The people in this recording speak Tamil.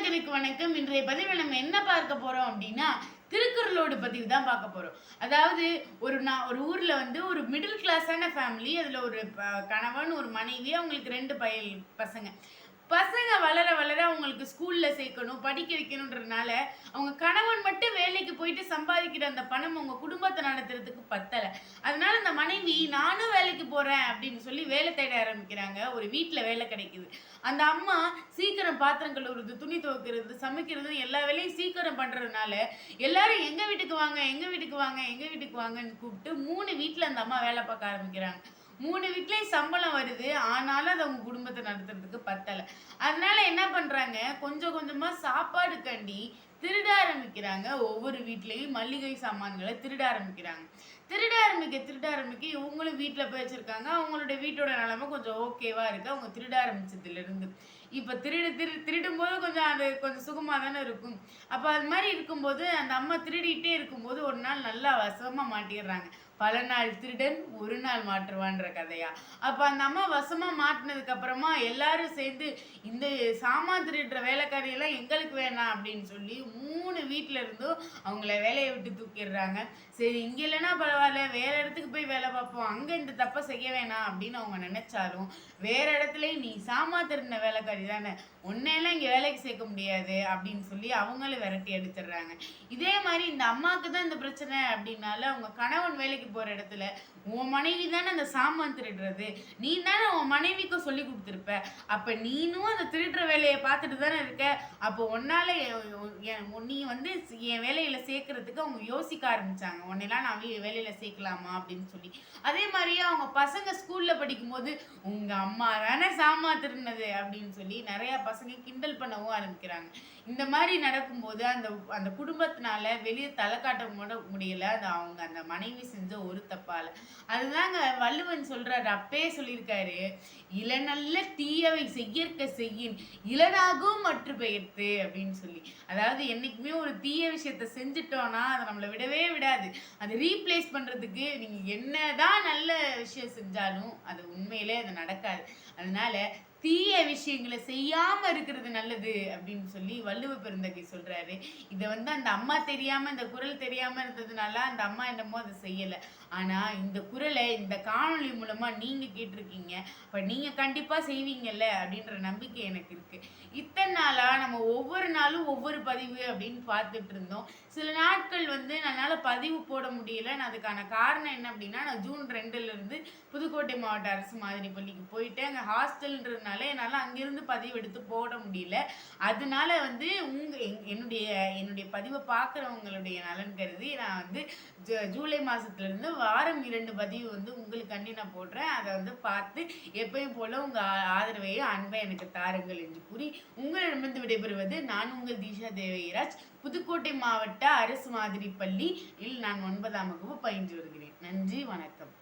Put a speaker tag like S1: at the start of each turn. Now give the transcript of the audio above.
S1: மக்களுக்கு வணக்கம். இன்றைய பதிவில் நம்ம என்ன பார்க்க போறோம் அப்படின்னா திருக்குறளோடு பதிவு தான் பார்க்க போறோம். அதாவது ஒரு ஊர்ல வந்து ஒரு மிடில் கிளாஸான ஃபேமிலி. அதுல ஒரு கணவன் ஒரு மனைவி, அவங்களுக்கு 2 பசங்க. பசங்க வளர வளர அவங்களுக்கு ஸ்கூல்ல சேர்க்கணும், படிக்க வைக்கணுன்றதுனால அவங்க கணவன் மட்டும் வேலைக்கு போயிட்டு சம்பாதிக்கிற அந்த பணம் அவங்க குடும்பத்தை நடத்துறதுக்கு பத்தல. அதனால அந்த மனைவி நானும் வேலைக்கு போறேன் அப்படின்னு சொல்லி வேலை தேட ஆரம்பிக்கிறாங்க. ஒரு வீட்டுல வேலை கிடைக்குது. அந்த அம்மா சீக்கிரம் பாத்திரம் கழுவுறது, துணி துவைக்கிறது, சமைக்கிறது எல்லா வேலையும் சீக்கிரம் பண்றதுனால எல்லாரும் எங்க வீட்டுக்கு வாங்க, எங்க வீட்டுக்கு வாங்க, எங்க வீட்டுக்கு வாங்கன்னு கூப்பிட்டு 3 வீட்டுல அந்த அம்மா வேலை பார்க்க ஆரம்பிக்கிறாங்க. 3 வீட்லயும் சம்பளம் வருது. ஆனாலும் அது அவங்க குடும்பத்தை நடத்துறதுக்கு பத்தல. அதனால என்ன பண்றாங்க, கொஞ்சம் கொஞ்சமா சாப்பாடுக்காண்டி திருட ஆரம்பிக்கிறாங்க. ஒவ்வொரு வீட்லயும் மளிகை சாமான்களை திருட ஆரம்பிக்கிறாங்க. திருட ஆரம்பிக்க இவங்களும் வீட்டுல போய் வச்சிருக்காங்க. அவங்களுடைய வீட்டோட நிலைமை கொஞ்சம் ஓகேவா இருக்கு. அவங்க திருட ஆரம்பிச்சதுல இருந்து இப்ப திருடும் போது கொஞ்சம் அது கொஞ்சம் சுகமா தானே இருக்கும். அப்ப அது மாதிரி இருக்கும்போது அந்த அம்மா திருடிட்டே இருக்கும்போது ஒரு நாள் நல்லா வசமா மாட்டிடுறாங்க. பல நாள் திருடன் ஒரு நாள் மாற்றுவான்ற கதையா. அப்ப அந்த அம்மா வசமா மாட்டினதுக்கு அப்புறமா எல்லாரும் சேர்ந்து இந்த சாமான் திருடுற வேலைக்காரியெல்லாம் எங்களுக்கு வேணாம் அப்படின்னு சொல்லி 3 வீட்டுல இருந்தும் அவங்கள வேலையை விட்டு தூக்கிடுறாங்க. சரி, இங்க இல்லைன்னா பரவாயில்ல, வேற இடத்துக்கு போய் வேலை பார்ப்போம், அங்க இந்த தப்ப செய்ய வேணாம் அப்படின்னு அவங்க நினைச்சாலும் வேற இடத்துலயும் நீ சாமான் திருடின வேலைக்காரி தானே, உன்னையெல்லாம் இங்க வேலைக்கு சேர்க்க முடியாது அப்படின்னு சொல்லி அவங்களும் விரட்டி அடிச்சிடுறாங்க. இதே மாதிரி இந்த அம்மாவுக்கு தான் இந்த பிரச்சனை அப்படின்னால அவங்க கணவன் வேலைக்கு போற இடத்துல உன் மனைவி தானே அந்த சாமான் திருடுறது, நீ தானே உன் மனைவிக்கும் சொல்லி கொடுத்துருப்ப, அப்ப நீனும் அந்த திருடுற வேலையை பார்த்துட்டு தானே இருக்க, அப்போ உன்னால நீ வந்து என் வேலையில சேர்க்கறதுக்கு அவங்க யோசிக்க ஆரம்பிச்சாங்க. உன்னெல்லாம் நான் வேலையில சேர்க்கலாமா அப்படின்னு சொல்லி. அதே மாதிரியே அவங்க பசங்க ஸ்கூல்ல படிக்கும் போது உங்க அம்மா தானே சாமான் திருடினது அப்படின்னு சொல்லி நிறைய பசங்க கிண்டல் பண்ணவும் ஆரம்பிக்கிறாங்க. இந்த மாதிரி நடக்கும்போது அந்த குடும்பத்தினால வெளியே தலை காட்ட முடியல. அது அவங்க அந்த மனைவி செஞ்ச ஒரு தப்பால. அதுதாங்க வள்ளுவன் சொல்றாரு, அப்பயே சொல்லியிருக்காரு, இளநல்ல தீயவை செய்யற்க செய்யின் இளனாகும் மற்ற பெயர்த்து அப்படின்னு சொல்லி. அதாவது என்னைக்குமே ஒரு தீய விஷயத்த செஞ்சுட்டோம்னா அதை நம்மளை விடவே விடாது. அதை ரீப்ளேஸ் பண்றதுக்கு நீங்க என்னதான் நல்ல விஷயம் செஞ்சாலும் அது உண்மையிலே அது நடக்காது. அதனால தீய விஷயங்களை செய்யாம இருக்கிறது நல்லது அப்படின்னு சொல்லி வள்ளுவ பெருந்தகை சொல்றாரு. இதை வந்து அந்த அம்மா தெரியாம, இந்த குரல் தெரியாம இருந்ததுனால அந்த அம்மா என்னமோ அதை செய்யல. ஆனா இந்த குரலை இந்த காணொளி மூலமா நீங்க கேட்டிருக்கீங்க. அப்ப நீங்க கண்டிப்பா செய்வீங்கல்ல அப்படின்ற நம்பிக்கை எனக்கு இருக்கு. இத்தனை நாளா நம்ம ஒவ்வொரு நாளும் ஒவ்வொரு பதிவு அப்படின்னு பார்த்துட்டு இருந்தோம். சில நாட்கள் வந்து என்னால பதிவு போட முடியல. அதுக்கான காரணம் என்ன அப்படின்னா, நான் ஜூன் 2ல இருந்து புதுக்கோட்டை மாவட்ட அரசு மாதிரி பள்ளிக்கு போயிட்டு அங்க ஹாஸ்டல்ன்றதுனால என்னால அங்கிருந்து பதிவு எடுத்து போட முடியல. அதனால வந்து என்னுடைய பதிவை பார்க்குறவங்களுடைய நலன் கருதி நான் வந்து ஜூலை மாசத்துல இருந்து வாரம் 2 பதிவு வந்து உங்களுக்காண்டி நான் போடுறேன். அதை வந்து பார்த்து எப்பயும் போல உங்க ஆதரவையும் அன்பை எனக்கு தாருங்கள் என்று கூறி உங்களிடமிருந்து விடைபெறுவது நான் உங்கள் தீஷா தேவராஜ். புதுக்கோட்டை மாவட்ட அரசு மாதிரி பள்ளியில் நான் 9ஆம் வகுப்பு பயின்று வருகிறேன். நன்றி, வணக்கம்.